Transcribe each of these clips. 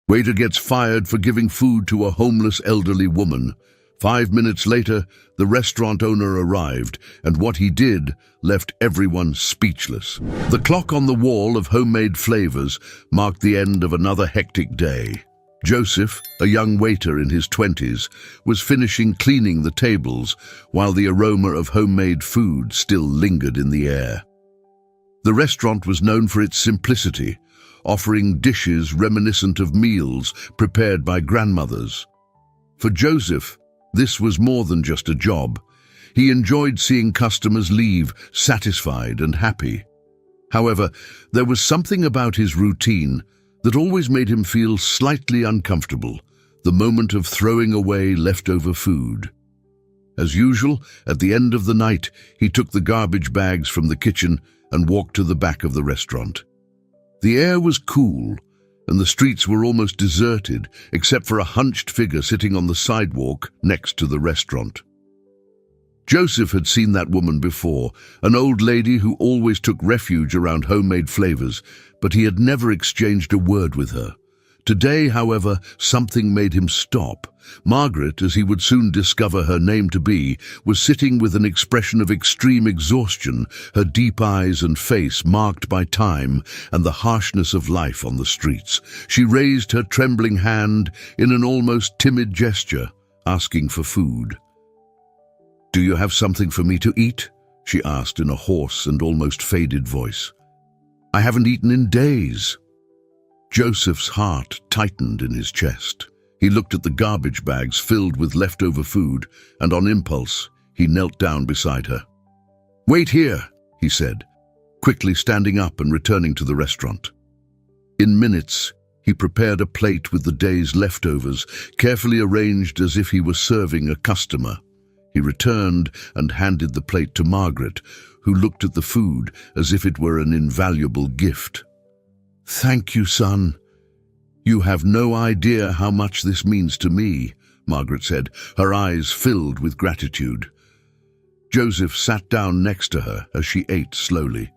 Waiter gets fired for giving food to a homeless elderly woman. 5 minutes later, the restaurant owner arrived, and what he did left everyone speechless. The clock on the wall of homemade flavors marked the end of another hectic day. Joseph, a young waiter in his 20s, was finishing cleaning the tables while the aroma of homemade food still lingered in the air. The restaurant was known for its simplicity, offering dishes reminiscent of meals prepared by grandmothers. For Joseph, this was more than just a job. He enjoyed seeing customers leave satisfied and happy. However, there was something about his routine that always made him feel slightly uncomfortable, the moment of throwing away leftover food. As usual, at the end of the night, he took the garbage bags from the kitchen and walked to the back of the restaurant. The air was cool, and the streets were almost deserted, except for a hunched figure sitting on the sidewalk next to the restaurant. Joseph had seen that woman before, an old lady who always took refuge around homemade flavors, but he had never exchanged a word with her. Today, however, something made him stop. Margaret, as he would soon discover her name to be, was sitting with an expression of extreme exhaustion, her deep eyes and face marked by time and the harshness of life on the streets. She raised her trembling hand in an almost timid gesture, asking for food. "Do you have something for me to eat?" she asked in a hoarse and almost faded voice. "I haven't eaten in days." Joseph's heart tightened in his chest. He looked at the garbage bags filled with leftover food, and on impulse, he knelt down beside her. "Wait here," he said, quickly standing up and returning to the restaurant. In minutes, he prepared a plate with the day's leftovers, carefully arranged as if he were serving a customer. He returned and handed the plate to Margaret, who looked at the food as if it were an invaluable gift. "Thank you, son. You have no idea how much this means to me," Margaret said, her eyes filled with gratitude. Joseph sat down next to her as she ate slowly.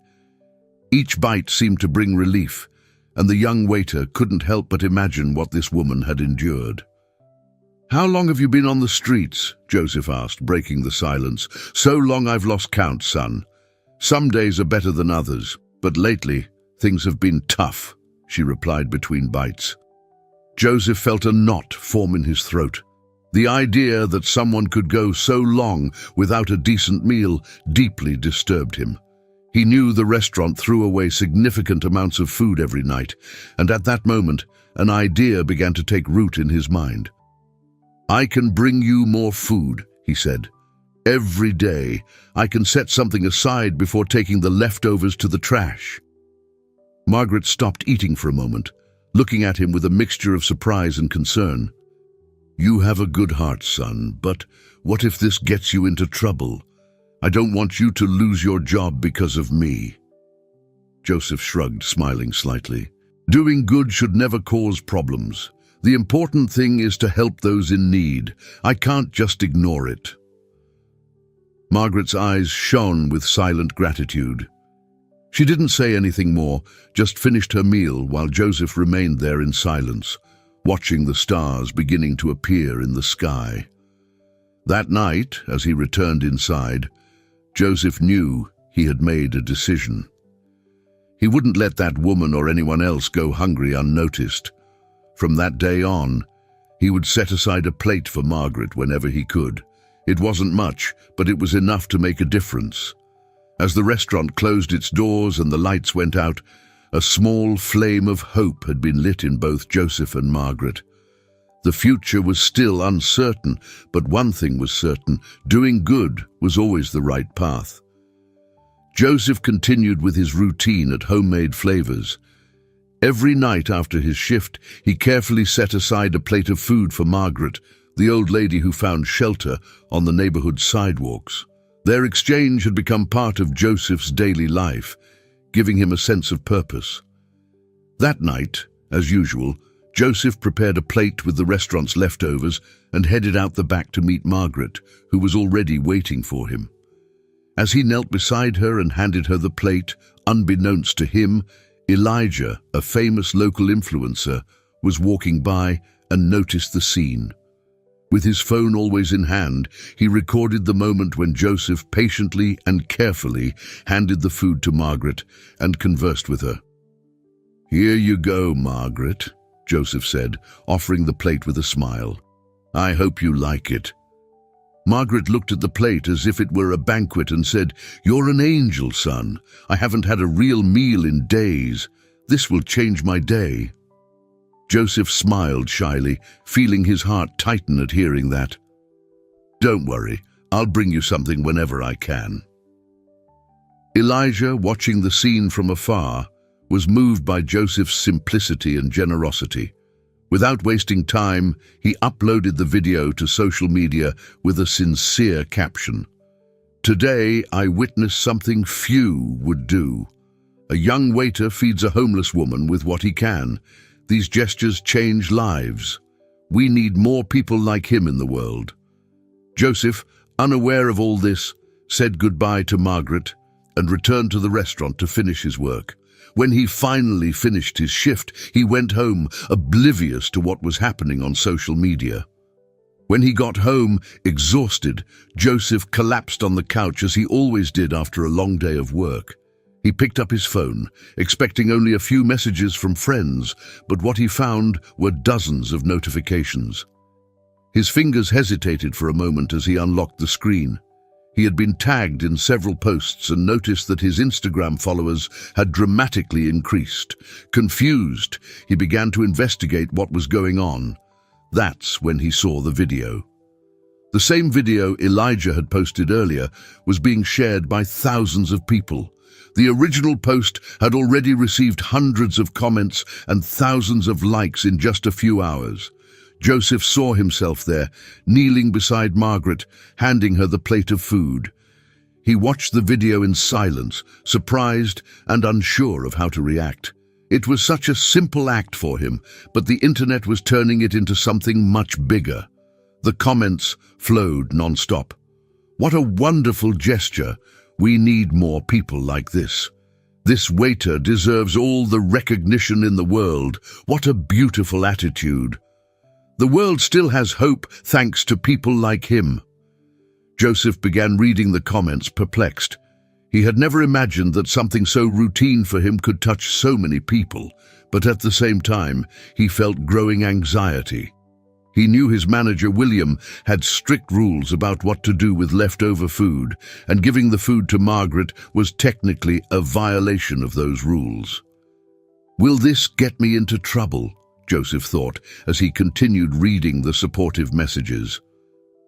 Each bite seemed to bring relief, and the young waiter couldn't help but imagine what this woman had endured. "How long have you been on the streets?" Joseph asked, breaking the silence. "So long I've lost count, son. Some days are better than others, but lately things have been tough," she replied between bites. Joseph felt a knot form in his throat. The idea that someone could go so long without a decent meal deeply disturbed him. He knew the restaurant threw away significant amounts of food every night, and at that moment, an idea began to take root in his mind. "I can bring you more food," he said. "Every day, I can set something aside before taking the leftovers to the trash." Margaret stopped eating for a moment, looking at him with a mixture of surprise and concern. "You have a good heart, son, but what if this gets you into trouble? I don't want you to lose your job because of me." Joseph shrugged, smiling slightly. "Doing good should never cause problems. The important thing is to help those in need. I can't just ignore it." Margaret's eyes shone with silent gratitude. She didn't say anything more, just finished her meal while Joseph remained there in silence, watching the stars beginning to appear in the sky. That night, as he returned inside, Joseph knew he had made a decision. He wouldn't let that woman or anyone else go hungry unnoticed. From that day on, he would set aside a plate for Margaret whenever he could. It wasn't much, but it was enough to make a difference. As the restaurant closed its doors and the lights went out, a small flame of hope had been lit in both Joseph and Margaret. The future was still uncertain, but one thing was certain: doing good was always the right path. Joseph continued with his routine at Homemade Flavors. Every night after his shift, he carefully set aside a plate of food for Margaret, the old lady who found shelter on the neighborhood sidewalks. Their exchange had become part of Joseph's daily life, giving him a sense of purpose. That night, as usual, Joseph prepared a plate with the restaurant's leftovers and headed out the back to meet Margaret, who was already waiting for him. As he knelt beside her and handed her the plate, unbeknownst to him, Elijah, a famous local influencer, was walking by and noticed the scene. With his phone always in hand, he recorded the moment when Joseph patiently and carefully handed the food to Margaret and conversed with her. "Here you go, Margaret," Joseph said, offering the plate with a smile. "I hope you like it." Margaret looked at the plate as if it were a banquet and said, "You're an angel, son. I haven't had a real meal in days. This will change my day." Joseph smiled shyly, feeling his heart tighten at hearing that. "Don't worry, I'll bring you something whenever I can." Elijah, watching the scene from afar, was moved by Joseph's simplicity and generosity. Without wasting time, he uploaded the video to social media with a sincere caption. "Today, I witnessed something few would do. A young waiter feeds a homeless woman with what he can. These gestures change lives. We need more people like him in the world." Joseph, unaware of all this, said goodbye to Margaret and returned to the restaurant to finish his work. When he finally finished his shift, he went home, oblivious to what was happening on social media. When he got home, exhausted, Joseph collapsed on the couch as he always did after a long day of work. He picked up his phone, expecting only a few messages from friends, but what he found were dozens of notifications. His fingers hesitated for a moment as he unlocked the screen. He had been tagged in several posts and noticed that his Instagram followers had dramatically increased. Confused, he began to investigate what was going on. That's when he saw the video. The same video Elijah had posted earlier was being shared by thousands of people. The original post had already received hundreds of comments and thousands of likes in just a few hours. Joseph saw himself there, kneeling beside Margaret, handing her the plate of food. He watched the video in silence, surprised and unsure of how to react. It was such a simple act for him, but the internet was turning it into something much bigger. The comments flowed non-stop. "What a wonderful gesture! We need more people like this. This waiter deserves all the recognition in the world. What a beautiful attitude! The world still has hope thanks to people like him." Joseph began reading the comments, perplexed. He had never imagined that something so routine for him could touch so many people, but at the same time, he felt growing anxiety. He knew his manager, William, had strict rules about what to do with leftover food, and giving the food to Margaret was technically a violation of those rules. "Will this get me into trouble?" Joseph thought as he continued reading the supportive messages.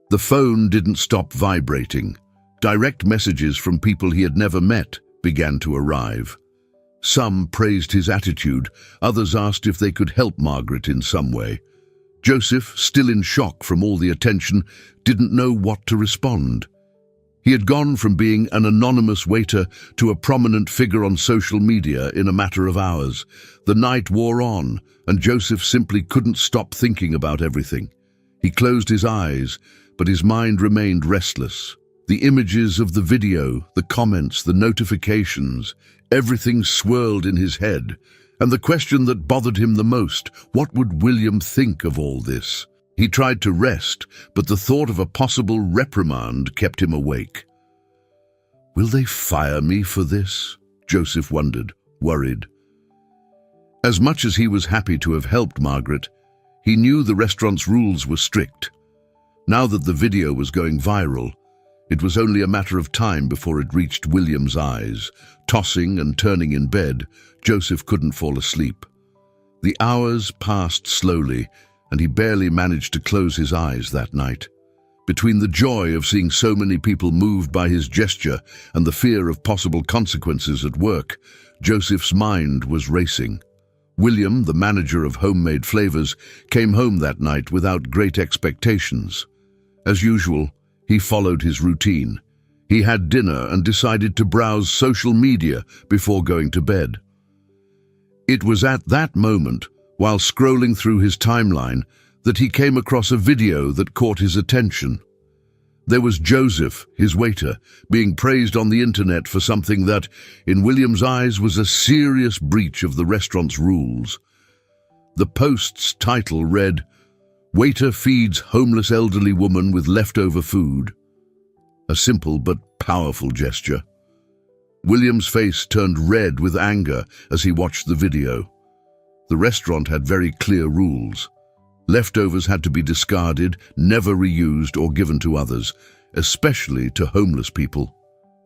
The phone didn't stop vibrating. Direct messages from people he had never met began to arrive. Some praised his attitude, others asked if they could help Margaret in some way. Joseph, still in shock from all the attention, didn't know what to respond. He had gone from being an anonymous waiter to a prominent figure on social media in a matter of hours. The night wore on, and Joseph simply couldn't stop thinking about everything. He closed his eyes, but his mind remained restless. The images of the video, the comments, the notifications, everything swirled in his head. And the question that bothered him the most, what would William think of all this? He tried to rest, but the thought of a possible reprimand kept him awake. "Will they fire me for this?" Joseph wondered, worried. As much as he was happy to have helped Margaret, he knew the restaurant's rules were strict. Now that the video was going viral, it was only a matter of time before it reached William's eyes. Tossing and turning in bed, Joseph couldn't fall asleep. The hours passed slowly, and he barely managed to close his eyes that night. Between the joy of seeing so many people moved by his gesture and the fear of possible consequences at work, Joseph's mind was racing. William, the manager of Homemade Flavors, came home that night without great expectations. As usual, he followed his routine. He had dinner and decided to browse social media before going to bed. It was at that moment, while scrolling through his timeline, that he came across a video that caught his attention. There was Joseph, his waiter, being praised on the internet for something that, in William's eyes, was a serious breach of the restaurant's rules. The post's title read, "Waiter feeds homeless elderly woman with leftover food." A simple but powerful gesture. William's face turned red with anger as he watched the video. The restaurant had very clear rules. Leftovers had to be discarded, never reused or given to others, especially to homeless people.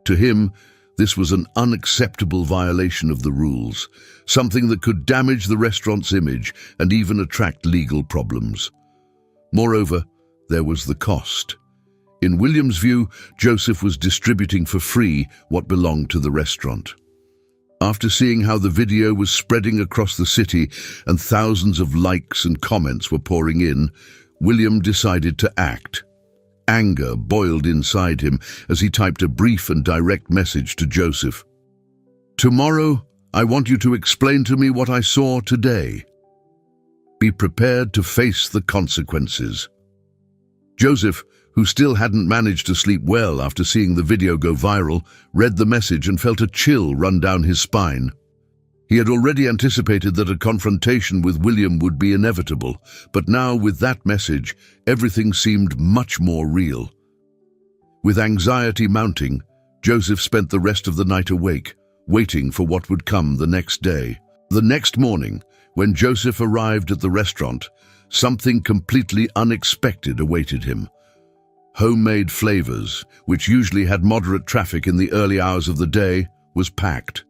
To him, this was an unacceptable violation of the rules, something that could damage the restaurant's image and even attract legal problems. Moreover, there was the cost. In William's view, Joseph was distributing for free what belonged to the restaurant. After seeing how the video was spreading across the city and thousands of likes and comments were pouring in, William decided to act. Anger boiled inside him as he typed a brief and direct message to Joseph. "Tomorrow, I want you to explain to me what I saw today. Be prepared to face the consequences." Joseph, who still hadn't managed to sleep well after seeing the video go viral, read the message and felt a chill run down his spine. He had already anticipated that a confrontation with William would be inevitable, but now with that message, everything seemed much more real. With anxiety mounting, Joseph spent the rest of the night awake, waiting for what would come the next day. The next morning, when Joseph arrived at the restaurant, something completely unexpected awaited him. Homemade flavors, which usually had moderate traffic in the early hours of the day, was packed.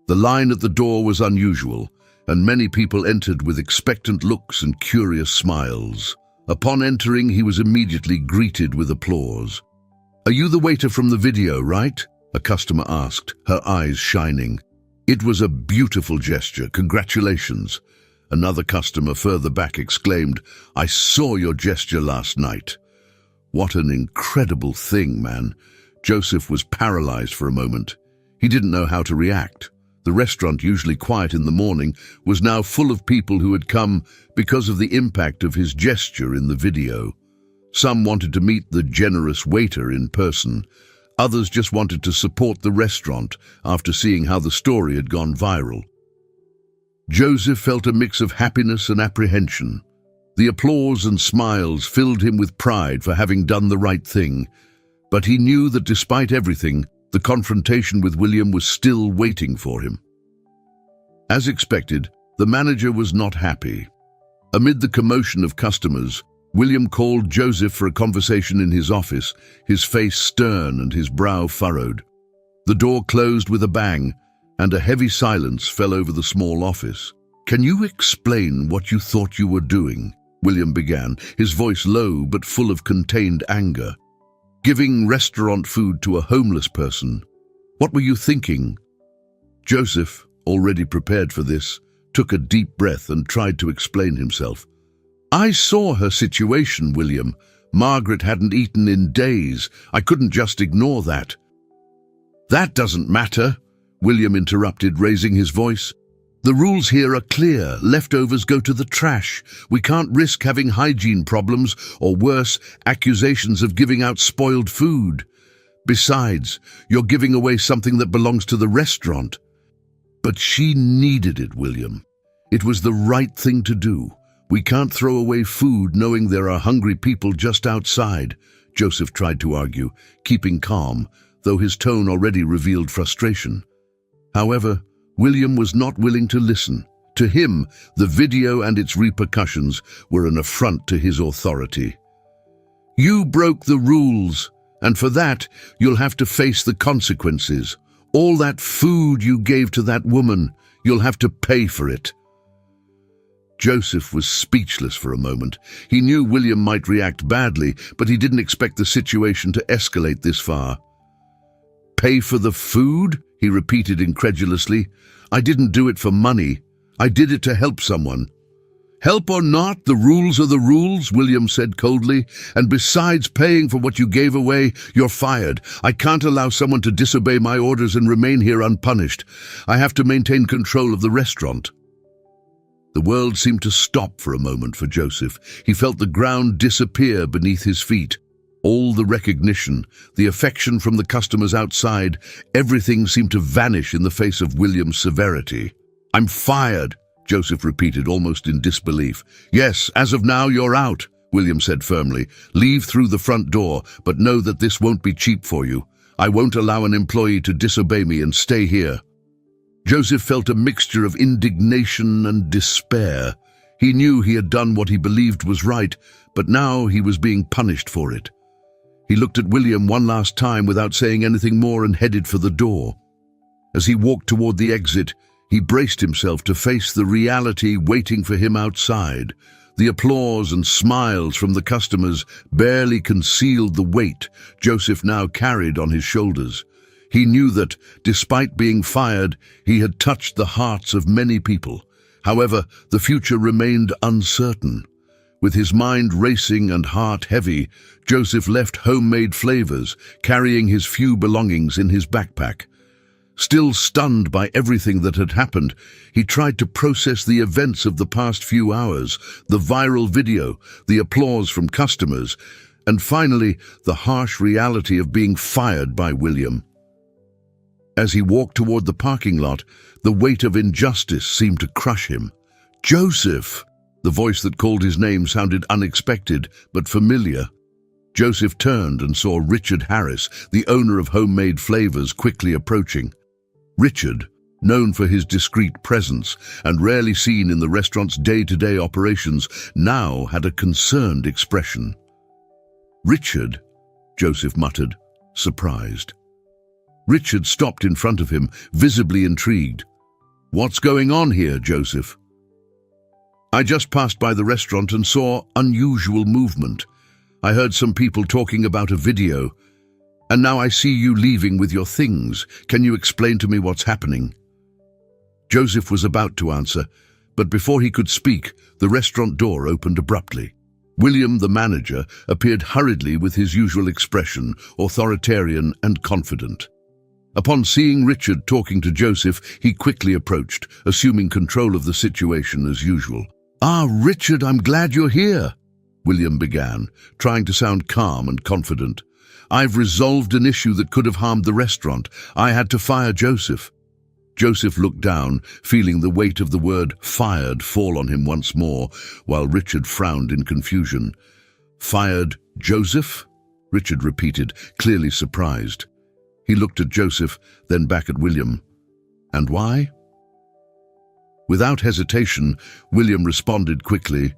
The line at the door was unusual, and many people entered with expectant looks and curious smiles. Upon entering, he was immediately greeted with applause. "Are you the waiter from the video, right?" a customer asked, her eyes shining. "It was a beautiful gesture. Congratulations." Another customer further back exclaimed, "I saw your gesture last night." What an incredible thing, man. Joseph was paralyzed for a moment. He didn't know how to react. The restaurant, usually quiet in the morning, was now full of people who had come because of the impact of his gesture in the video. Some wanted to meet the generous waiter in person. Others just wanted to support the restaurant after seeing how the story had gone viral. Joseph felt a mix of happiness and apprehension. The applause and smiles filled him with pride for having done the right thing, but he knew that despite everything, the confrontation with William was still waiting for him. As expected, the manager was not happy. Amid the commotion of customers, William called Joseph for a conversation in his office, his face stern and his brow furrowed. The door closed with a bang, and a heavy silence fell over the small office. "Can you explain what you thought you were doing?" William began, his voice low but full of contained anger. "Giving restaurant food to a homeless person. What were you thinking?" Joseph, already prepared for this, took a deep breath and tried to explain himself. "I saw her situation, William. Margaret hadn't eaten in days. I couldn't just ignore that." "That doesn't matter," William interrupted, raising his voice. "The rules here are clear. Leftovers go to the trash. We can't risk having hygiene problems or worse, accusations of giving out spoiled food. Besides, you're giving away something that belongs to the restaurant." "But she needed it, William. It was the right thing to do. We can't throw away food knowing there are hungry people just outside," Joseph tried to argue, keeping calm, though his tone already revealed frustration. However, William was not willing to listen. To him, the video and its repercussions were an affront to his authority. "You broke the rules, and for that, you'll have to face the consequences. All that food you gave to that woman, you'll have to pay for it." Joseph was speechless for a moment. He knew William might react badly, but he didn't expect the situation to escalate this far. "Pay for the food?" he repeated incredulously. "I didn't do it for money. I did it to help someone." "Help or not, the rules are the rules," William said coldly. "And besides paying for what you gave away, you're fired. I can't allow someone to disobey my orders and remain here unpunished. I have to maintain control of the restaurant." The world seemed to stop for a moment for Joseph. He felt the ground disappear beneath his feet. All the recognition, the affection from the customers outside, everything seemed to vanish in the face of William's severity. "I'm fired," Joseph repeated, almost in disbelief. Yes, as of now, you're out, William said firmly. Leave through the front door, but know that this won't be cheap for you. I won't allow an employee to disobey me and stay here. Joseph felt a mixture of indignation and despair. He knew he had done what he believed was right, but now he was being punished for it. He looked at William one last time without saying anything more and headed for the door. As he walked toward the exit, he braced himself to face the reality waiting for him outside. The applause and smiles from the customers barely concealed the weight Joseph now carried on his shoulders. He knew that, despite being fired, he had touched the hearts of many people. However, the future remained uncertain. With his mind racing and heart heavy, Joseph left Homemade Flavors, carrying his few belongings in his backpack. Still stunned by everything that had happened, he tried to process the events of the past few hours, the viral video, the applause from customers, and finally, the harsh reality of being fired by William. As he walked toward the parking lot, the weight of injustice seemed to crush him. Joseph! The voice that called his name sounded unexpected, but familiar. Joseph turned and saw Richard Harris, the owner of Homemade Flavors, quickly approaching. Richard, known for his discreet presence and rarely seen in the restaurant's day-to-day operations, now had a concerned expression. "Richard," Joseph muttered, surprised. Richard stopped in front of him, visibly intrigued. "What's going on here, Joseph?" "I just passed by the restaurant and saw unusual movement. I heard some people talking about a video, and now I see you leaving with your things. Can you explain to me what's happening?" Joseph was about to answer, but before he could speak, the restaurant door opened abruptly. William, the manager, appeared hurriedly with his usual expression, authoritarian and confident. Upon seeing Richard talking to Joseph, he quickly approached, assuming control of the situation as usual. "Ah, Richard, I'm glad you're here," William began, trying to sound calm and confident. "I've resolved an issue that could have harmed the restaurant. I had to fire Joseph." Joseph looked down, feeling the weight of the word "fired" fall on him once more, while Richard frowned in confusion. "Fired Joseph?" Richard repeated, clearly surprised. He looked at Joseph, then back at William. "And why?" Without hesitation, William responded quickly.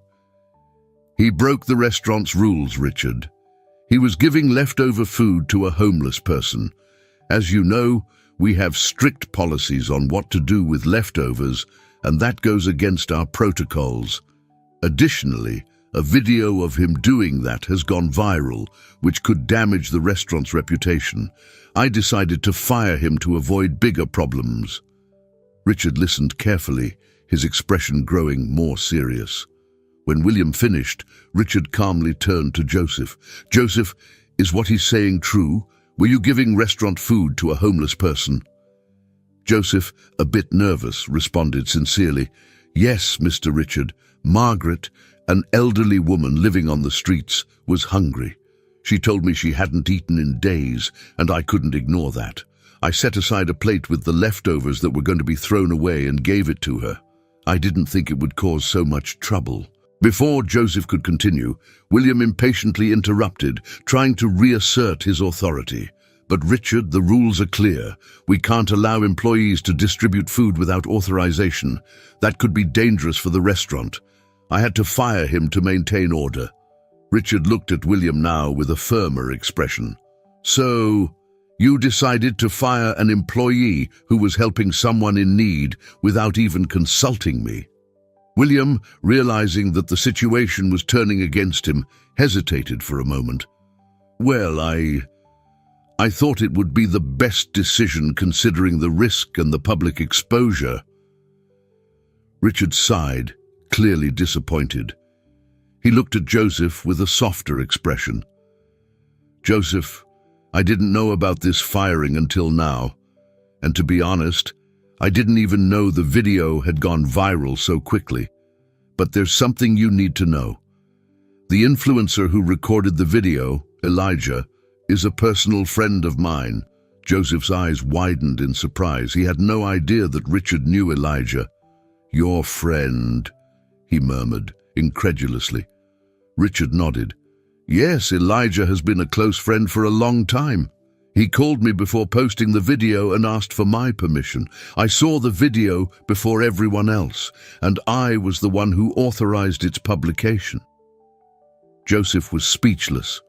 "He broke the restaurant's rules, Richard. He was giving leftover food to a homeless person. As you know, we have strict policies on what to do with leftovers, and that goes against our protocols. Additionally, a video of him doing that has gone viral, which could damage the restaurant's reputation. I decided to fire him to avoid bigger problems." Richard listened carefully, his expression growing more serious. When William finished, Richard calmly turned to Joseph. "Joseph, is what he's saying true? Were you giving restaurant food to a homeless person?" Joseph, a bit nervous, responded sincerely, "Yes, Mr. Richard. Margaret, an elderly woman living on the streets, was hungry. She told me she hadn't eaten in days, and I couldn't ignore that. I set aside a plate with the leftovers that were going to be thrown away and gave it to her. I didn't think it would cause so much trouble." Before Joseph could continue, William impatiently interrupted, trying to reassert his authority. "But Richard, the rules are clear. We can't allow employees to distribute food without authorization. That could be dangerous for the restaurant. I had to fire him to maintain order." Richard looked at William now with a firmer expression. "So, you decided to fire an employee who was helping someone in need without even consulting me?" William, realizing that the situation was turning against him, hesitated for a moment. "Well, I thought it would be the best decision considering the risk and the public exposure." Richard sighed, clearly disappointed. He looked at Joseph with a softer expression. "Joseph, I didn't know about this firing until now, and to be honest, I didn't even know the video had gone viral so quickly. But there's something you need to know. The influencer who recorded the video, Elijah, is a personal friend of mine." Joseph's eyes widened in surprise. He had no idea that Richard knew Elijah. "Your friend," he murmured, incredulously. Richard nodded. "Yes, Elijah has been a close friend for a long time. He called me before posting the video and asked for my permission. I saw the video before everyone else, and I was the one who authorized its publication." Joseph was speechless,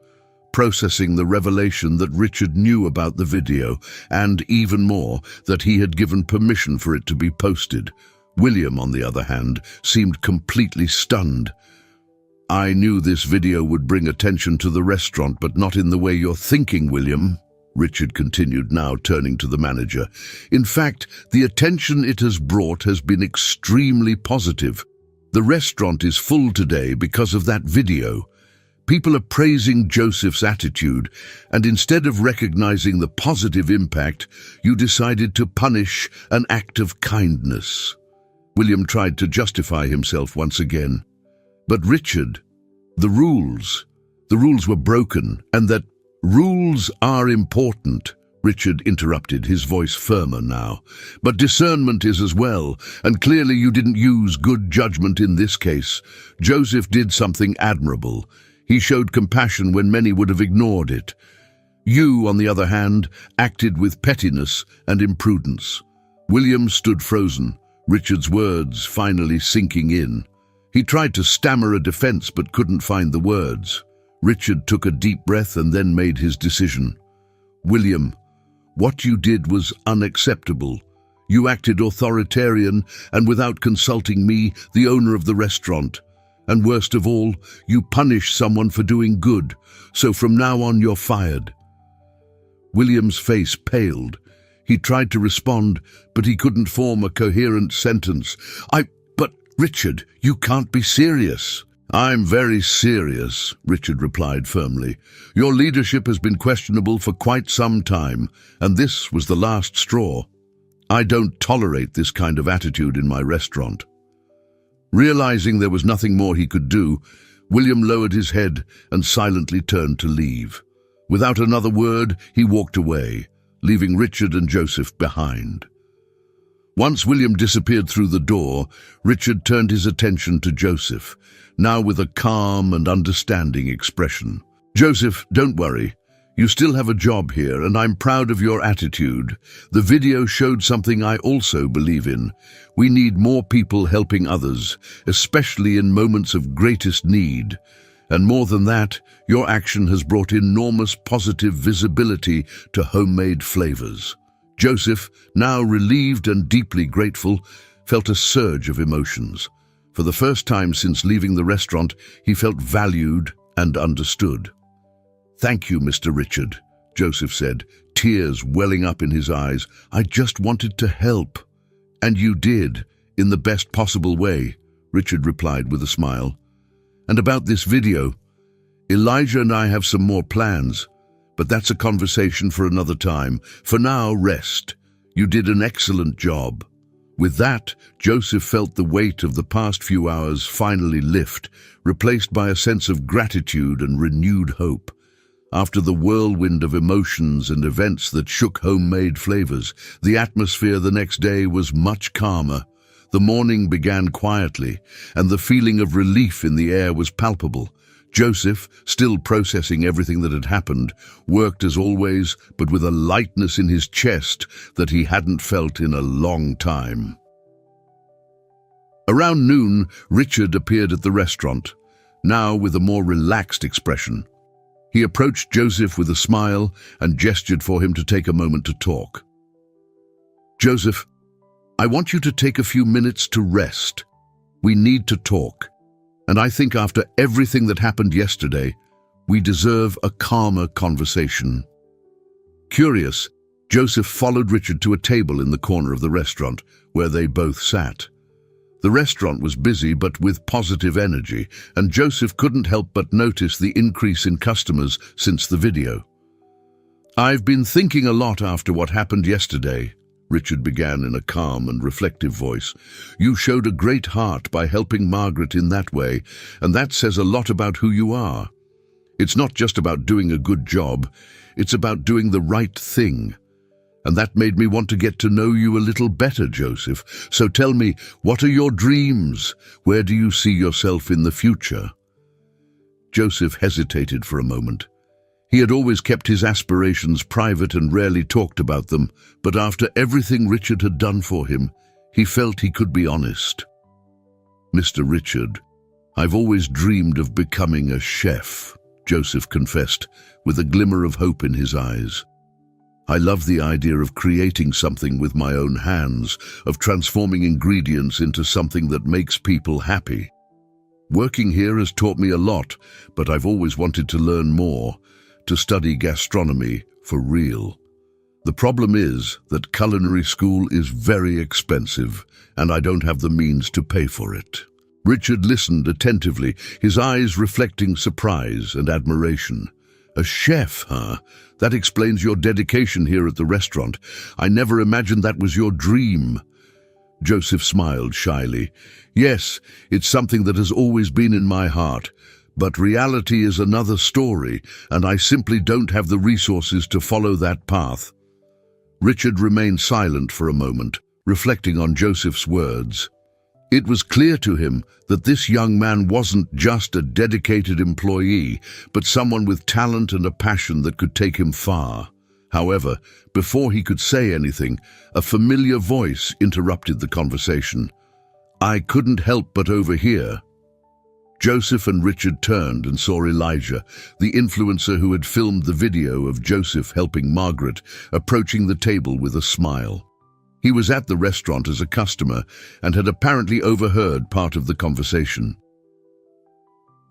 processing the revelation that Richard knew about the video, and even more, that he had given permission for it to be posted. William, on the other hand, seemed completely stunned. "I knew this video would bring attention to the restaurant, but not in the way you're thinking, William," Richard continued, now turning to the manager. "In fact, the attention it has brought has been extremely positive. The restaurant is full today because of that video. People are praising Joseph's attitude, and instead of recognizing the positive impact, you decided to punish an act of kindness." William tried to justify himself once again. "But Richard, the rules were broken, and that rules are important," Richard interrupted, his voice firmer now. "But discernment is as well, and clearly you didn't use good judgment in this case. Joseph did something admirable. He showed compassion when many would have ignored it. You, on the other hand, acted with pettiness and imprudence." William stood frozen, Richard's words finally sinking in. He tried to stammer a defense but couldn't find the words. Richard took a deep breath and then made his decision. "William, what you did was unacceptable. You acted authoritarian and without consulting me, the owner of the restaurant. And worst of all, you punished someone for doing good, so from now on you're fired." William's face paled. He tried to respond, but he couldn't form a coherent sentence. But Richard, you can't be serious." "I'm very serious," Richard replied firmly. "Your leadership has been questionable for quite some time, and this was the last straw. I don't tolerate this kind of attitude in my restaurant." Realizing there was nothing more he could do, William lowered his head and silently turned to leave. Without another word, he walked away, leaving Richard and Joseph behind. Once William disappeared through the door, Richard turned his attention to Joseph, now with a calm and understanding expression. "Joseph, don't worry. You still have a job here, and I'm proud of your attitude. The video showed something I also believe in. We need more people helping others, especially in moments of greatest need. And more than that, your action has brought enormous positive visibility to homemade flavors." Joseph, now relieved and deeply grateful, felt a surge of emotions. For the first time since leaving the restaurant, he felt valued and understood. "Thank you, Mr. Richard," Joseph said, tears welling up in his eyes. "I just wanted to help." "And you did, in the best possible way," Richard replied with a smile. "And about this video, Elijah and I have some more plans, but that's a conversation for another time. For now, rest. You did an excellent job." With that, Joseph felt the weight of the past few hours finally lift, replaced by a sense of gratitude and renewed hope. After the whirlwind of emotions and events that shook homemade flavors, the atmosphere the next day was much calmer. The morning began quietly, and the feeling of relief in the air was palpable. Joseph, still processing everything that had happened, worked as always, but with a lightness in his chest that he hadn't felt in a long time. Around noon, Richard appeared at the restaurant, now with a more relaxed expression. He approached Joseph with a smile and gestured for him to take a moment to talk. "Joseph, I want you to take a few minutes to rest. We need to talk. And I think after everything that happened yesterday, we deserve a calmer conversation." Curious, Joseph followed Richard to a table in the corner of the restaurant, where they both sat. The restaurant was busy but with positive energy, and Joseph couldn't help but notice the increase in customers since the video. "I've been thinking a lot after what happened yesterday," Richard began in a calm and reflective voice. "You showed a great heart by helping Margaret in that way, and that says a lot about who you are. It's not just about doing a good job, it's about doing the right thing. And that made me want to get to know you a little better, Joseph. So tell me, what are your dreams? Where do you see yourself in the future? Joseph hesitated for a moment. He had always kept his aspirations private and rarely talked about them, but after everything Richard had done for him, he felt he could be honest. Mr. Richard, I've always dreamed of becoming a chef, Joseph confessed, with a glimmer of hope in his eyes. I love the idea of creating something with my own hands, of transforming ingredients into something that makes people happy. Working here has taught me a lot, but I've always wanted to learn more, to study gastronomy for real. The problem is that culinary school is very expensive, and I don't have the means to pay for it. Richard listened attentively, his eyes reflecting surprise and admiration. A chef, huh? That explains your dedication here at the restaurant. I never imagined that was your dream. Joseph smiled shyly. Yes, it's something that has always been in my heart, but reality is another story, and I simply don't have the resources to follow that path. Richard remained silent for a moment, reflecting on Joseph's words. It was clear to him that this young man wasn't just a dedicated employee, but someone with talent and a passion that could take him far. However, before he could say anything, a familiar voice interrupted the conversation. I couldn't help but overhear. Joseph and Richard turned and saw Elijah, the influencer who had filmed the video of Joseph helping Margaret, approaching the table with a smile. He was at the restaurant as a customer and had apparently overheard part of the conversation.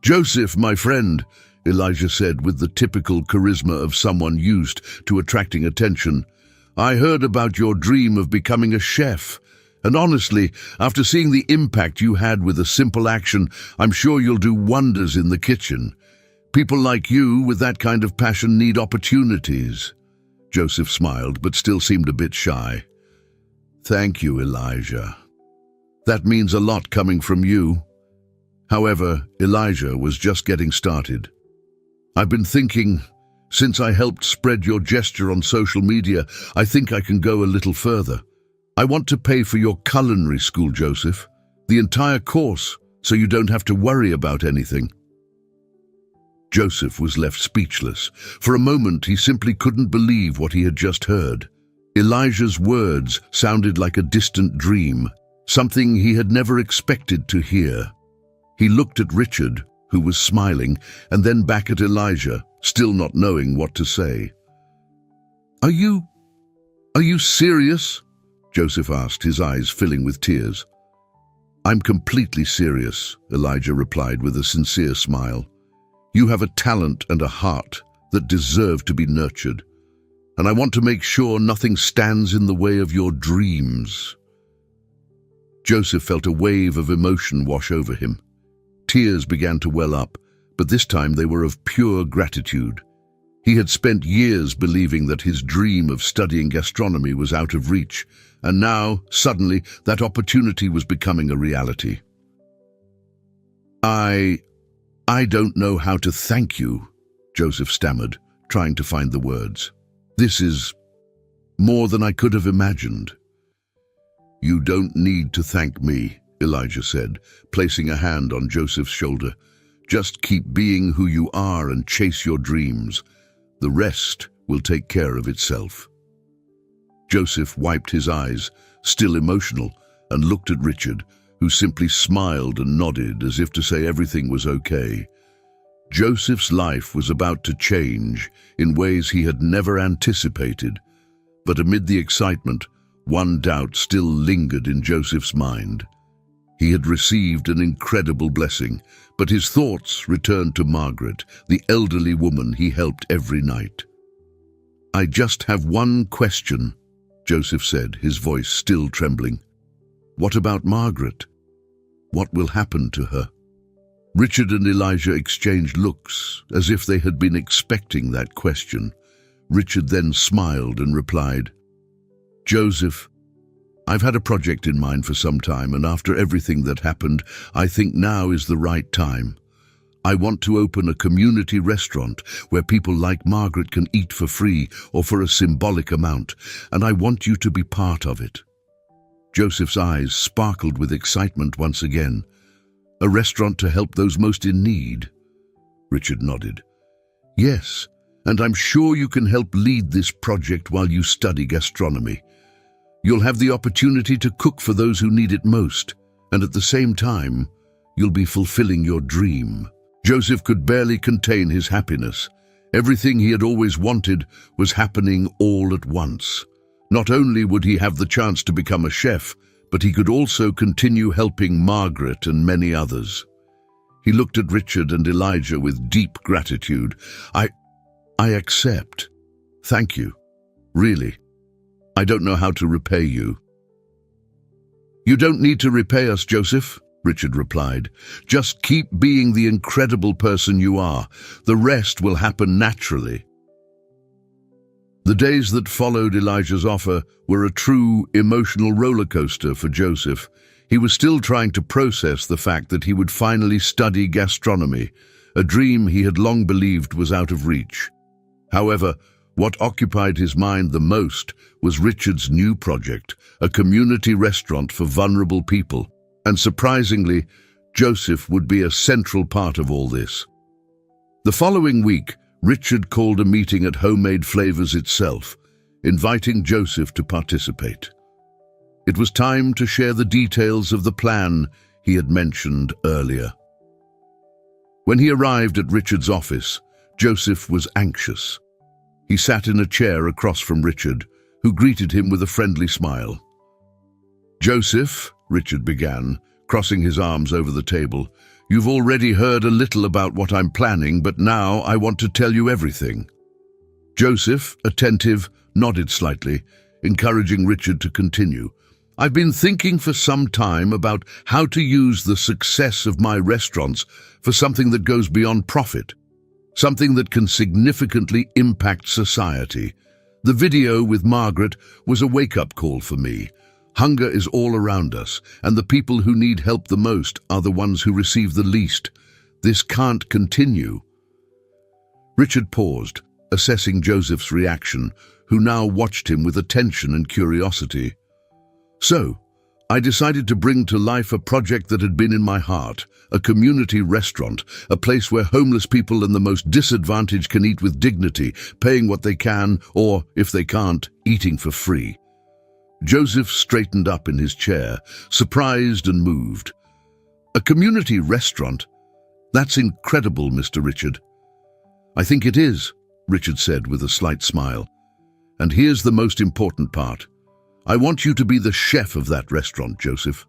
Joseph, my friend, Elijah said with the typical charisma of someone used to attracting attention, I heard about your dream of becoming a chef. And honestly, after seeing the impact you had with a simple action, I'm sure you'll do wonders in the kitchen. People like you with that kind of passion need opportunities. Joseph smiled, but still seemed a bit shy. Thank you, Elijah. That means a lot coming from you. However, Elijah was just getting started. I've been thinking, since I helped spread your gesture on social media, I think I can go a little further. I want to pay for your culinary school, Joseph, the entire course, so you don't have to worry about anything. Joseph was left speechless. For a moment, he simply couldn't believe what he had just heard. Elijah's words sounded like a distant dream, something he had never expected to hear. He looked at Richard, who was smiling, and then back at Elijah, still not knowing what to say. Are you serious? Joseph asked, his eyes filling with tears. I'm completely serious, Elijah replied with a sincere smile. You have a talent and a heart that deserve to be nurtured, and I want to make sure nothing stands in the way of your dreams. Joseph felt a wave of emotion wash over him. Tears began to well up, but this time they were of pure gratitude. He had spent years believing that his dream of studying gastronomy was out of reach, and now, suddenly, that opportunity was becoming a reality. I don't know how to thank you, Joseph stammered, trying to find the words. This is more than I could have imagined. You don't need to thank me, Elijah said, placing a hand on Joseph's shoulder. Just keep being who you are and chase your dreams. The rest will take care of itself. Joseph wiped his eyes, still emotional, and looked at Richard, who simply smiled and nodded as if to say everything was okay. Joseph's life was about to change in ways he had never anticipated, but amid the excitement, one doubt still lingered in Joseph's mind. He had received an incredible blessing, but his thoughts returned to Margaret, the elderly woman he helped every night. I just have one question, Joseph said, his voice still trembling. What about Margaret? What will happen to her? Richard and Elijah exchanged looks, as if they had been expecting that question. Richard then smiled and replied, Joseph, I've had a project in mind for some time, and after everything that happened, I think now is the right time. I want to open a community restaurant where people like Margaret can eat for free or for a symbolic amount, and I want you to be part of it." Joseph's eyes sparkled with excitement once again. "A restaurant to help those most in need?" Richard nodded. "Yes, and I'm sure you can help lead this project while you study gastronomy. You'll have the opportunity to cook for those who need it most, and at the same time, you'll be fulfilling your dream." Joseph could barely contain his happiness. Everything he had always wanted was happening all at once. Not only would he have the chance to become a chef, but he could also continue helping Margaret and many others. He looked at Richard and Elijah with deep gratitude. I accept. Thank you. Really. I don't know how to repay you." "You don't need to repay us, Joseph," Richard replied. "Just keep being the incredible person you are. The rest will happen naturally." The days that followed Elijah's offer were a true emotional roller coaster for Joseph. He was still trying to process the fact that he would finally study gastronomy, a dream he had long believed was out of reach. However, what occupied his mind the most was Richard's new project, a community restaurant for vulnerable people. And surprisingly, Joseph would be a central part of all this. The following week, Richard called a meeting at Homemade Flavors itself, inviting Joseph to participate. It was time to share the details of the plan he had mentioned earlier. When he arrived at Richard's office, Joseph was anxious. He sat in a chair across from Richard, who greeted him with a friendly smile. "Joseph," Richard began, crossing his arms over the table, "you've already heard a little about what I'm planning, but now I want to tell you everything." Joseph, attentive, nodded slightly, encouraging Richard to continue. "I've been thinking for some time about how to use the success of my restaurants for something that goes beyond profit, something that can significantly impact society. The video with Margaret was a wake-up call for me. Hunger is all around us, and the people who need help the most are the ones who receive the least. This can't continue." Richard paused, assessing Joseph's reaction, who now watched him with attention and curiosity. "So, I decided to bring to life a project that had been in my heart, a community restaurant, a place where homeless people and the most disadvantaged can eat with dignity, paying what they can, or, if they can't, eating for free." Joseph straightened up in his chair, surprised and moved. "A community restaurant? That's incredible, Mr. Richard." "I think it is," Richard said with a slight smile. "And here's the most important part. I want you to be the chef of that restaurant, Joseph."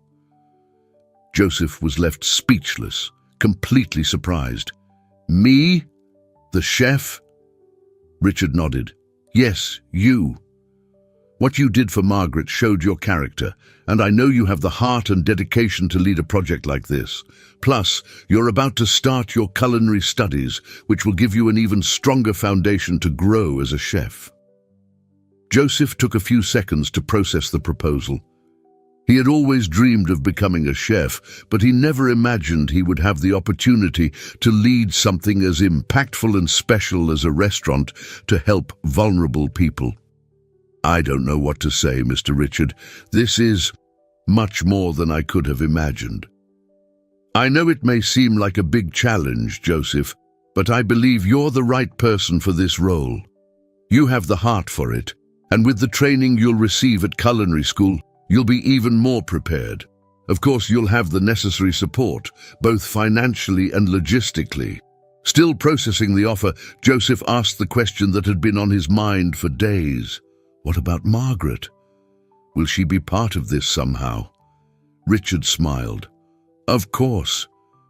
Joseph was left speechless, completely surprised. "Me? The chef?" Richard nodded. "Yes, you. What you did for Margaret showed your character, and I know you have the heart and dedication to lead a project like this. Plus, you're about to start your culinary studies, which will give you an even stronger foundation to grow as a chef." Joseph took a few seconds to process the proposal. He had always dreamed of becoming a chef, but he never imagined he would have the opportunity to lead something as impactful and special as a restaurant to help vulnerable people. "I don't know what to say, Mr. Richard. This is much more than I could have imagined. I know it may seem like a big challenge, Joseph, but I believe you're the right person for this role. You have the heart for it, and with the training you'll receive at culinary school, you'll be even more prepared. Of course, you'll have the necessary support, both financially and logistically." Still processing the offer, Joseph asked the question that had been on his mind for days. What about Margaret? Will she be part of this somehow? Richard smiled. "Of course.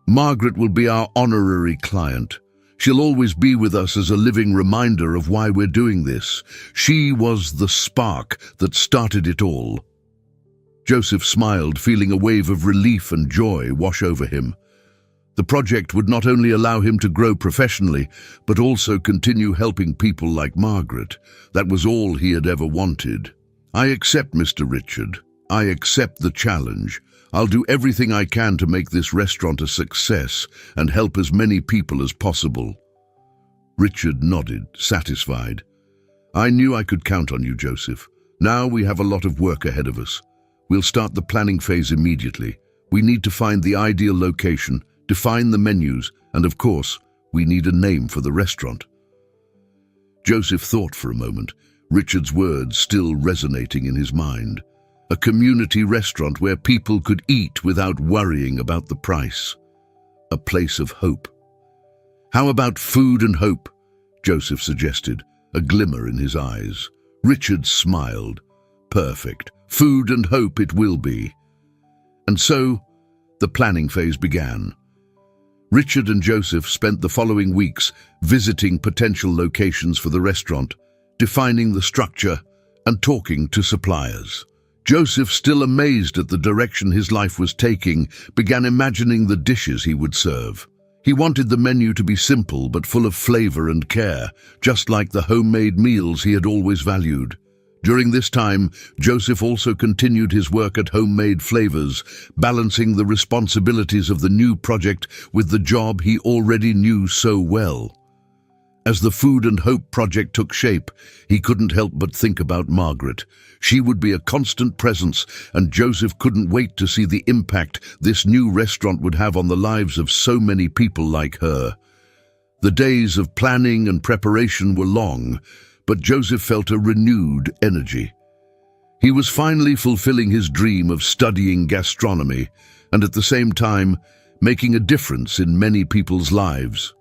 Margaret will be our honorary client. She'll always be with us as a living reminder of why we're doing this. She was the spark that started it all." Joseph smiled, feeling a wave of relief and joy wash over him. The project would not only allow him to grow professionally, but also continue helping people like Margaret. That was all he had ever wanted. "I accept, Mr. Richard. I accept the challenge. I'll do everything I can to make this restaurant a success and help as many people as possible." Richard nodded, satisfied. "I knew I could count on you, Joseph. Now we have a lot of work ahead of us. We'll start the planning phase immediately. We need to find the ideal location, define the menus, and of course, we need a name for the restaurant." Joseph thought for a moment, Richard's words still resonating in his mind. A community restaurant where people could eat without worrying about the price. A place of hope. "How about Food and Hope?" Joseph suggested, a glimmer in his eyes. Richard smiled. "Perfect. Food and Hope it will be." And so, the planning phase began. Richard and Joseph spent the following weeks visiting potential locations for the restaurant, defining the structure, and talking to suppliers. Joseph, still amazed at the direction his life was taking, began imagining the dishes he would serve. He wanted the menu to be simple but full of flavor and care, just like the homemade meals he had always valued. During this time, Joseph also continued his work at Homemade Flavors, balancing the responsibilities of the new project with the job he already knew so well. As the Food and Hope project took shape, he couldn't help but think about Margaret. She would be a constant presence, and Joseph couldn't wait to see the impact this new restaurant would have on the lives of so many people like her. The days of planning and preparation were long, but Joseph felt a renewed energy. He was finally fulfilling his dream of studying gastronomy, and at the same time, making a difference in many people's lives.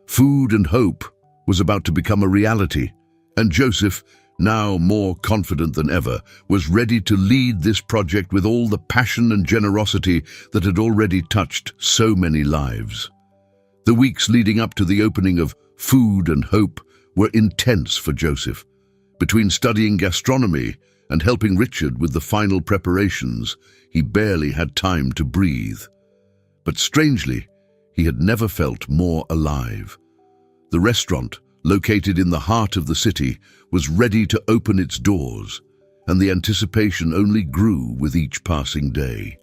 Food and Hope was about to become a reality, and Joseph, now more confident than ever, was ready to lead this project with all the passion and generosity that had already touched so many lives. The weeks leading up to the opening of Food and Hope were intense for Joseph. Between studying gastronomy and helping Richard with the final preparations, he barely had time to breathe. But strangely, he had never felt more alive. The restaurant, located in the heart of the city, was ready to open its doors, and the anticipation only grew with each passing day.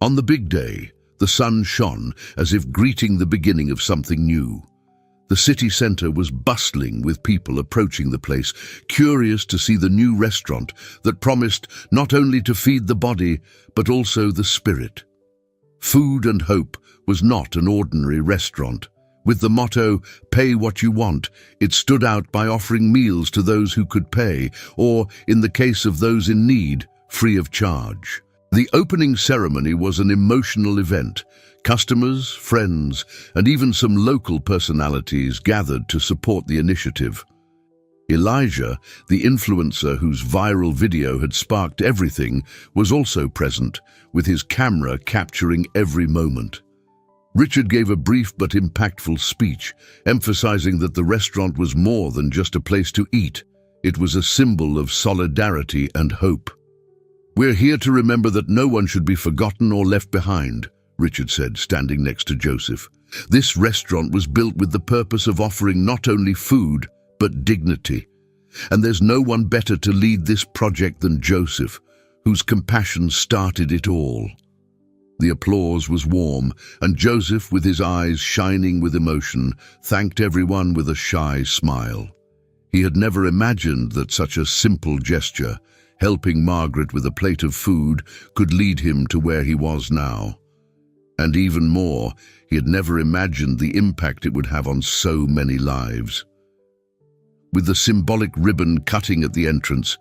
On the big day, the sun shone as if greeting the beginning of something new. The city center was bustling with people approaching the place, curious to see the new restaurant that promised not only to feed the body, but also the spirit. Food and Hope was not an ordinary restaurant. With the motto, "Pay what you want," it stood out by offering meals to those who could pay, or, in the case of those in need, free of charge. The opening ceremony was an emotional event. Customers, friends, and even some local personalities gathered to support the initiative. Elijah, the influencer whose viral video had sparked everything, was also present, with his camera capturing every moment. Richard gave a brief but impactful speech, emphasizing that the restaurant was more than just a place to eat. It was a symbol of solidarity and hope. "We're here to remember that no one should be forgotten or left behind," Richard said, standing next to Joseph. "This restaurant was built with the purpose of offering not only food, but dignity. And there's no one better to lead this project than Joseph, whose compassion started it all." The applause was warm, and Joseph, with his eyes shining with emotion, thanked everyone with a shy smile. He had never imagined that such a simple gesture, helping Margaret with a plate of food, could lead him to where he was now. And even more, he had never imagined the impact it would have on so many lives. With the symbolic ribbon cutting at the entrance,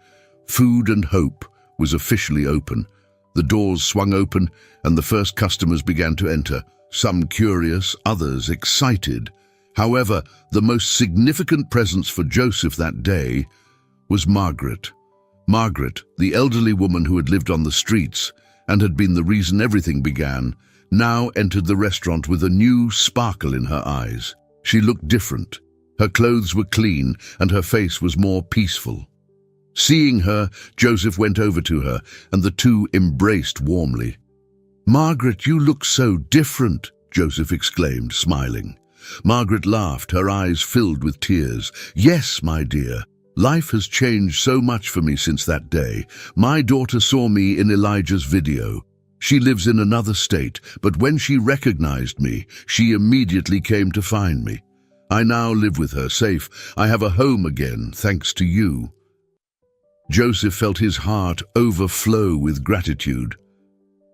Food and Hope was officially open. The doors swung open, and the first customers began to enter, some curious, others excited. However, the most significant presence for Joseph that day was Margaret. Margaret, the elderly woman who had lived on the streets and had been the reason everything began, now entered the restaurant with a new sparkle in her eyes. She looked different. Her clothes were clean, and her face was more peaceful. Seeing her, Joseph went over to her, and the two embraced warmly. "Margaret, you look so different," Joseph exclaimed, smiling. Margaret laughed, her eyes filled with tears. "Yes, my dear. Life has changed so much for me since that day. My daughter saw me in Elijah's video. She lives in another state, but when she recognized me, she immediately came to find me. I now live with her, safe. I have a home again, thanks to you." Joseph felt his heart overflow with gratitude.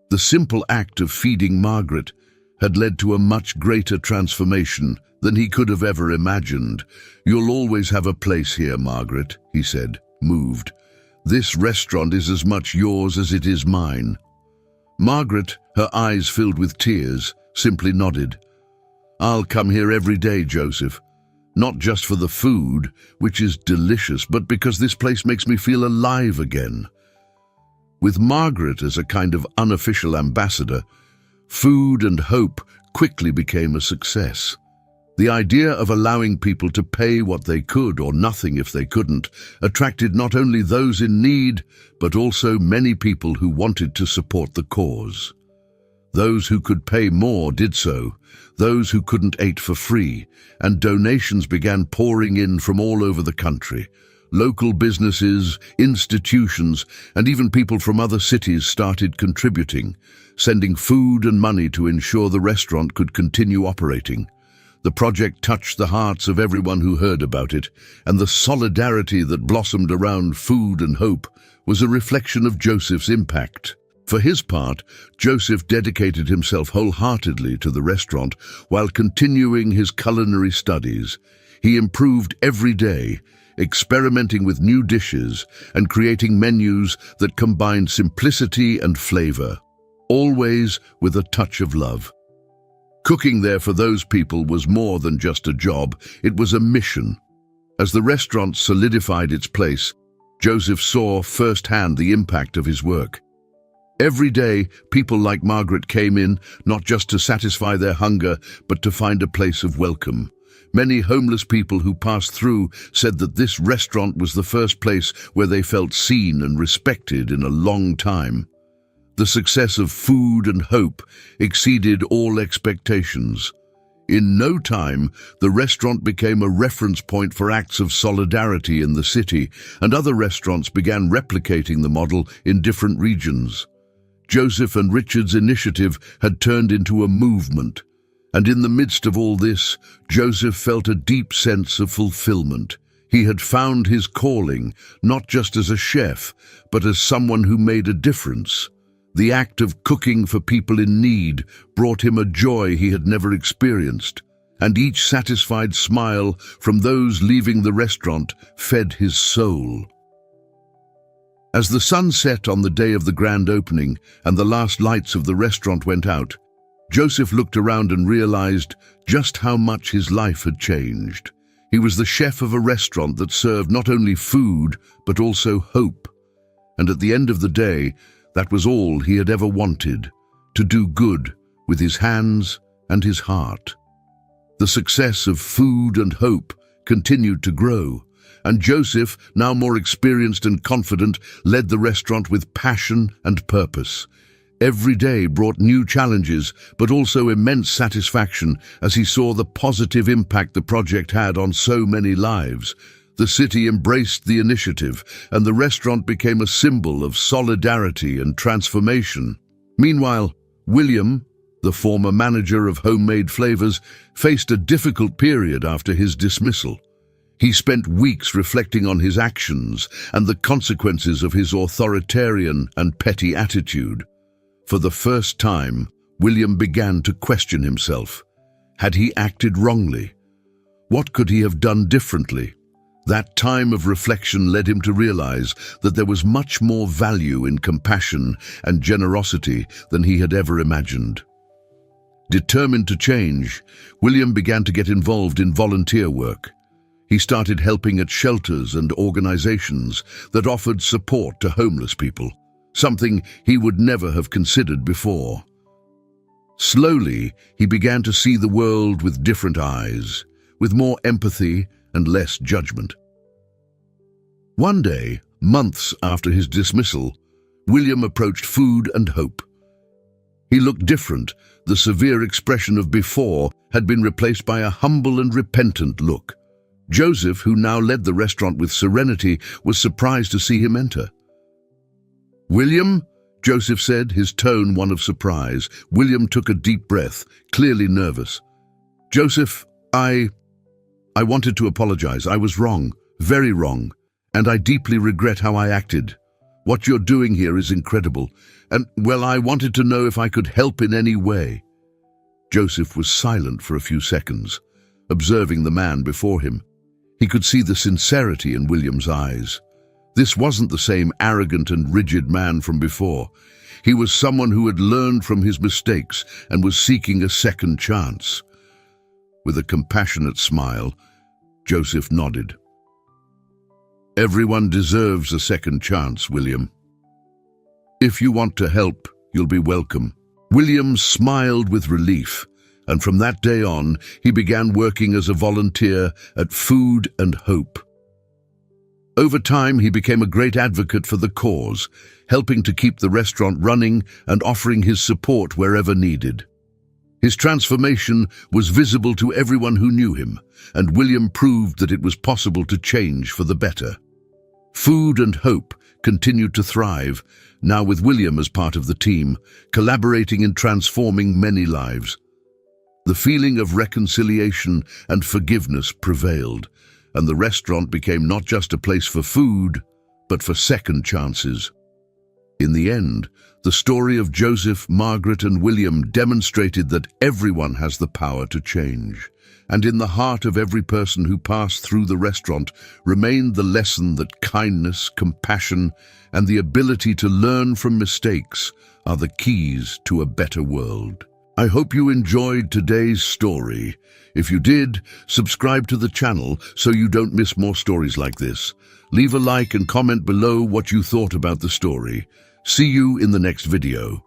The simple act of feeding Margaret had led to a much greater transformation than he could have ever imagined. "You'll always have a place here, Margaret," he said, moved. "This restaurant is as much yours as it is mine." Margaret, her eyes filled with tears, simply nodded. "I'll come here every day, Joseph. Not just for the food, which is delicious, but because this place makes me feel alive again." With Margaret as a kind of unofficial ambassador, Food and Hope quickly became a success. The idea of allowing people to pay what they could or nothing if they couldn't attracted not only those in need, but also many people who wanted to support the cause. Those who could pay more did so, those who couldn't ate for free, and donations began pouring in from all over the country. Local businesses, institutions, and even people from other cities started contributing, sending food and money to ensure the restaurant could continue operating. The project touched the hearts of everyone who heard about it, and the solidarity that blossomed around Food and Hope was a reflection of Joseph's impact. For his part, Joseph dedicated himself wholeheartedly to the restaurant while continuing his culinary studies. He improved every day, experimenting with new dishes and creating menus that combined simplicity and flavor, always with a touch of love. Cooking there for those people was more than just a job, it was a mission. As the restaurant solidified its place, Joseph saw firsthand the impact of his work. Every day, people like Margaret came in, not just to satisfy their hunger, but to find a place of welcome. Many homeless people who passed through said that this restaurant was the first place where they felt seen and respected in a long time. The success of Food and Hope exceeded all expectations. In no time, the restaurant became a reference point for acts of solidarity in the city, and other restaurants began replicating the model in different regions. Joseph and Richard's initiative had turned into a movement, and in the midst of all this, Joseph felt a deep sense of fulfillment. He had found his calling, not just as a chef, but as someone who made a difference. The act of cooking for people in need brought him a joy he had never experienced, and each satisfied smile from those leaving the restaurant fed his soul. As the sun set on the day of the grand opening and the last lights of the restaurant went out, Joseph looked around and realized just how much his life had changed. He was the chef of a restaurant that served not only food, but also hope. And at the end of the day, that was all he had ever wanted, to do good with his hands and his heart. The success of Food and Hope continued to grow, and Joseph, now more experienced and confident, led the restaurant with passion and purpose. Every day brought new challenges, but also immense satisfaction as he saw the positive impact the project had on so many lives. The city embraced the initiative, and the restaurant became a symbol of solidarity and transformation. Meanwhile, William, the former manager of Homemade Flavors, faced a difficult period after his dismissal. He spent weeks reflecting on his actions and the consequences of his authoritarian and petty attitude. For the first time, William began to question himself. Had he acted wrongly? What could he have done differently? That time of reflection led him to realize that there was much more value in compassion and generosity than he had ever imagined. Determined to change, William began to get involved in volunteer work. He started helping at shelters and organizations that offered support to homeless people, something he would never have considered before. Slowly, he began to see the world with different eyes, with more empathy and less judgment. One day, months after his dismissal, William approached Food and Hope. He looked different. The severe expression of before had been replaced by a humble and repentant look. Joseph, who now led the restaurant with serenity, was surprised to see him enter. "William?" Joseph said, his tone one of surprise. William took a deep breath, clearly nervous. "Joseph, I wanted to apologize. I was wrong, very wrong, and I deeply regret how I acted. What you're doing here is incredible, and, well, I wanted to know if I could help in any way." Joseph was silent for a few seconds, observing the man before him. He could see the sincerity in William's eyes. This wasn't the same arrogant and rigid man from before. He was someone who had learned from his mistakes and was seeking a second chance. With a compassionate smile, Joseph nodded. "Everyone deserves a second chance, William. If you want to help, you'll be welcome." William smiled with relief, and from that day on, he began working as a volunteer at Food and Hope. Over time, he became a great advocate for the cause, helping to keep the restaurant running and offering his support wherever needed. His transformation was visible to everyone who knew him, and William proved that it was possible to change for the better. Food and Hope continued to thrive, now with William as part of the team, collaborating in transforming many lives. The feeling of reconciliation and forgiveness prevailed, and the restaurant became not just a place for food, but for second chances. In the end, the story of Joseph, Margaret, and William demonstrated that everyone has the power to change. And in the heart of every person who passed through the restaurant remained the lesson that kindness, compassion, and the ability to learn from mistakes are the keys to a better world. I hope you enjoyed today's story. If you did, subscribe to the channel so you don't miss more stories like this. Leave a like and comment below what you thought about the story. See you in the next video.